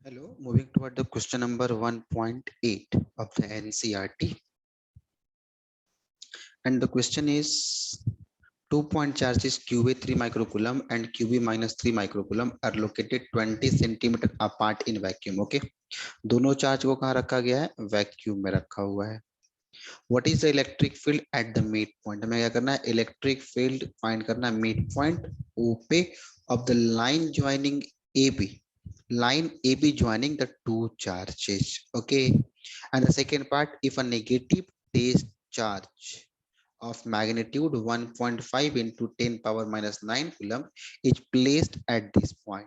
Hello, moving toward the question number 1.8 of the NCRT. And the question is 2-point charges QA 3 microcoulomb and QB minus 3 microcoulomb are located 20 centimeter apart in vacuum. Okay, दोनों charge को कहाँ रखा गया है? Vacuum में रखा हुआ है. What is the electric field at the mid point? हमें क्या करना है? इलेक्ट्रिक फील्ड फाइंड करना है मिड पॉइंट O पे of the line joining AB. Line AB joining the two charges. Okay, and the second part, if a negative base charge of magnitude 1.5 into 10 power minus 9 coulomb is placed at this point.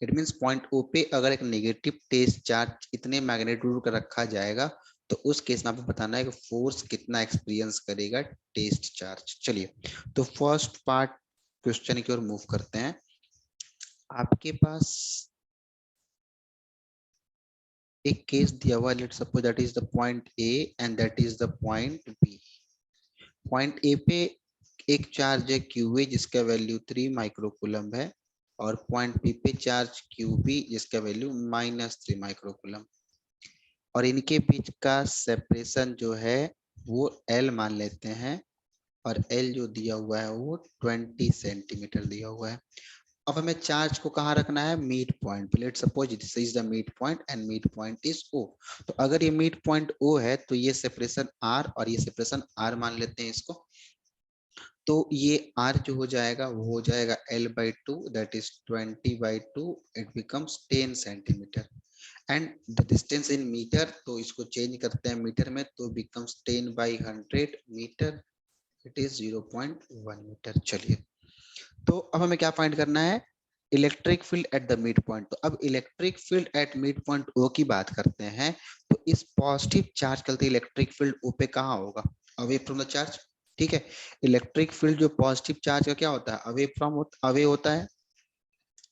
It means point O पे अगर एक negative test charge इतने magnitude का रखा जाएगा तो उस case में आपको बताना है कि फोर्स कितना एक्सपीरियंस करेगा टेस्ट चार्ज. चलिए, तो फर्स्ट पार्ट क्वेश्चन की ओर मूव करते हैं. आपके पास एक केस दिया हुआ, let's suppose that is the point A and that is the point B. Point A पे एक चार्ज है क्यूए जिसका वैल्यू 3 माइक्रोकूलम है और पॉइंट बी पे चार्ज क्यूबी जिसका वैल्यू -3 माइक्रोकूलम, और इनके बीच का सेपरेशन जो है वो एल मान लेते हैं और एल जो दिया हुआ है वो 20 सेंटीमीटर दिया हुआ है. अब हमें चार्ज को कहाँ रखना है? Mid point. Let's suppose this is the mid point and mid point is O. तो अगर ये मिड पॉइंट ओ है तो ये सेपरेशन आर और ये सेपरेशन आर मान लेते हैं इसको. तो ये r जो हो जाएगा वो हो जाएगा l/2 that is 20/2. It becomes 10 centimetre and the distance in metre, तो इसको चेंज करते हैं मीटर में तो becomes 10/100 metre. It is 0.1 metre. चलिए, तो अब हमें क्या फाइंड करना है? Electric field at the mid point. तो अब electric field at mid point O की बात करते हैं. तो इस पॉजिटिव चार्ज चलते इलेक्ट्रिक फील्ड ओ पे कहाँ होगा? Away from the charge. ठीक है, इलेक्ट्रिक फील्ड जो पॉजिटिव चार्ज का क्या होता है? अवे फ्रॉम अवे होता है.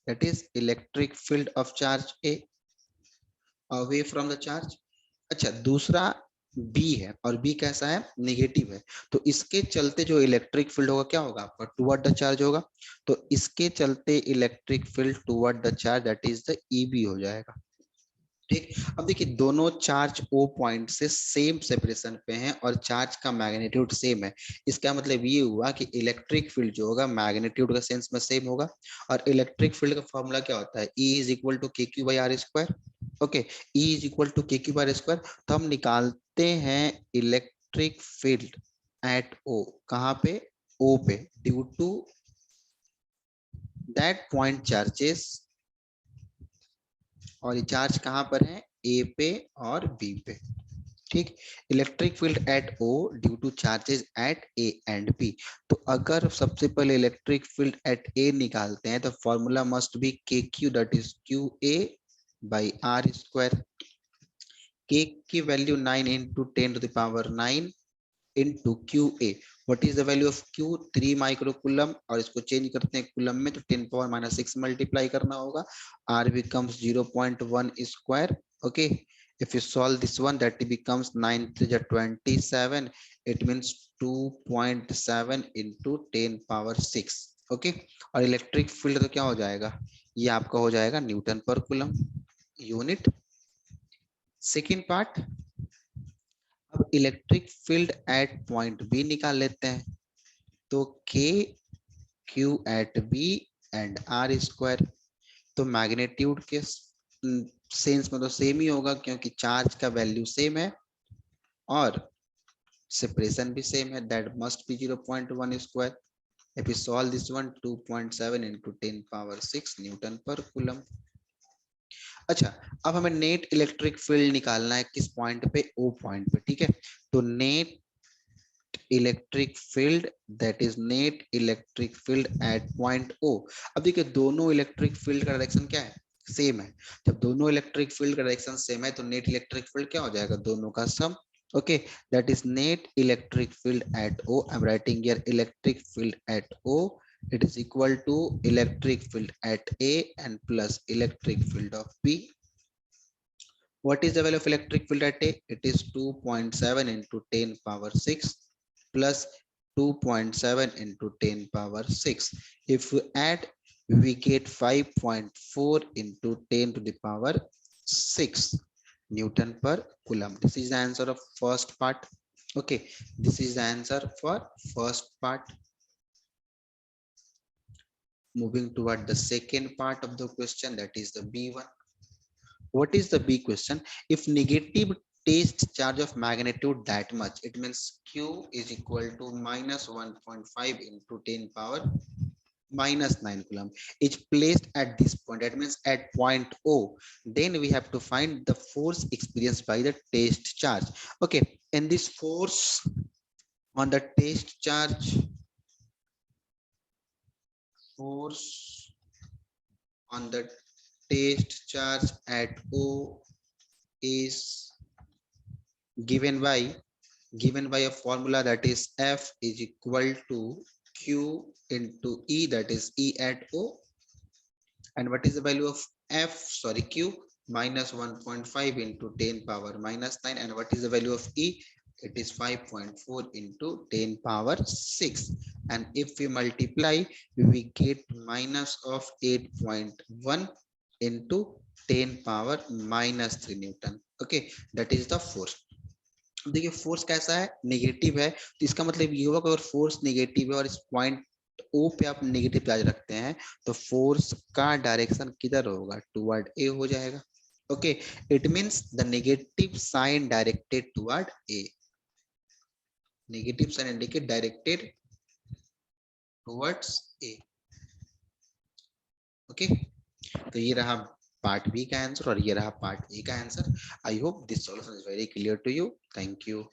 That is electric field of charge A away from the charge. अच्छा, दूसरा बी है और बी कैसा है? नेगेटिव है. तो इसके चलते जो इलेक्ट्रिक फील्ड होगा क्या होगा? आपका टुवर्ड द चार्ज होगा. तो इसके चलते electric field toward the charge that is the EB हो जाएगा. ठीक, अब देखिए दोनों चार्ज ओ पॉइंट से सेम सेपरेशन पे हैं और चार्ज का मैग्नीट्यूड सेम है. इसका मतलब ये हुआ कि इलेक्ट्रिक फील्ड जो होगा मैग्नीट्यूड का सेंस में सेम होगा. और इलेक्ट्रिक फील्ड का फॉर्मूला क्या होता है? E is equal to K Q by R square. Okay, E is equal to K Q by R square. तो हम निकालते हैं इलेक्ट्रिक फील्ड एट ओ. कहाँ पे? ओ पे, due to that point charges. और ये चार्ज कहाँ पर है? ए पे और बी पे. ठीक, electric field at O due to charges at A and B. तो अगर सबसे पहले इलेक्ट्रिक फील्ड एट ए निकालते हैं तो formula must be K Q that is Q A by R square. K की value 9 into 10⁻⁹ into Q A. What is the value of Q? 3 microcoulomb, और इसको चेंज करते हैं कुलम में तो 10⁻⁻6 मल्टीप्लाई करना होगा. R becomes 0.1 square. Okay, if you solve this one that becomes 9 to the 27. It means 2.7 into 10⁻⁶. Okay, और electric field तो क्या हो जाएगा? ये आपका हो जाएगा newton per coulomb unit. Second part, अब electric field at point B निकाल लेते हैं. तो K Q at B and R square. तो मैग्नीट्यूड के सेंस में तो सेम ही होगा क्योंकि चार्ज का वैल्यू सेम है और सेपरेशन भी सेम है. That must be 0.1 square. If you solve this one 2.7 into 10⁻⁶ Newton पर कूलम. अच्छा, अब हमें नेट इलेक्ट्रिक फील्ड निकालना है किस पॉइंट पे? ओ पॉइंट पे. ठीक है, तो net electric field that is net electric field at point O. अब देखिए दोनों इलेक्ट्रिक फील्ड का डायरेक्शन क्या है? सेम है. जब दोनों इलेक्ट्रिक फील्ड का डायरेक्शन सेम है तो नेट इलेक्ट्रिक फील्ड क्या हो जाएगा? दोनों का sum. Okay, that is net electric field at O. I am writing here electric field at O. It is equal to electric field at A and plus electric field of B. What is the value of electric field at A? It is 2.7 into 10⁻⁶ plus 2.7 into 10⁻⁶. If you add we get 5.4 into 10 to the power 6 Newton per Coulomb. This is the answer of first part. Okay, this is the answer for first part. Moving toward the second part of the question, that is the B1. What is the B question? If negative test charge of magnitude that much, it means Q is equal to minus 1.5 into 10 power minus 9 coulomb is placed at this point. That means at point O. Then we have to find the force experienced by the test charge. Okay, and this force on the test charge, force on the test charge at O is given by a formula, that is F is equal to Q into E, that is E at O. And what is the value of F, sorry, Q? Minus 1.5 into 10 power minus 9. And what is the value of E? It is 5.4 into 10 power 6. And if we multiply, we get minus of 8.1 into 10 power minus 3 Newton. Okay, that is the force. देखिए force कैसा है, negative है, तो इसका मतलब ये होगा कि अगर फोर्स नेगेटिव है और इस पॉइंट ओ पे आप नेगेटिव चार्ज रखते हैं, तो फोर्स का डायरेक्शन किधर होगा, टुवर्ड ए हो जाएगा. Okay, it means the negative sign directed toward A, negative sign indicate directed towards A. Okay, तो ये रहा पार्ट बी का आंसर और ये रहा पार्ट ए का answer. I hope this solution is very clear to you. Thank you.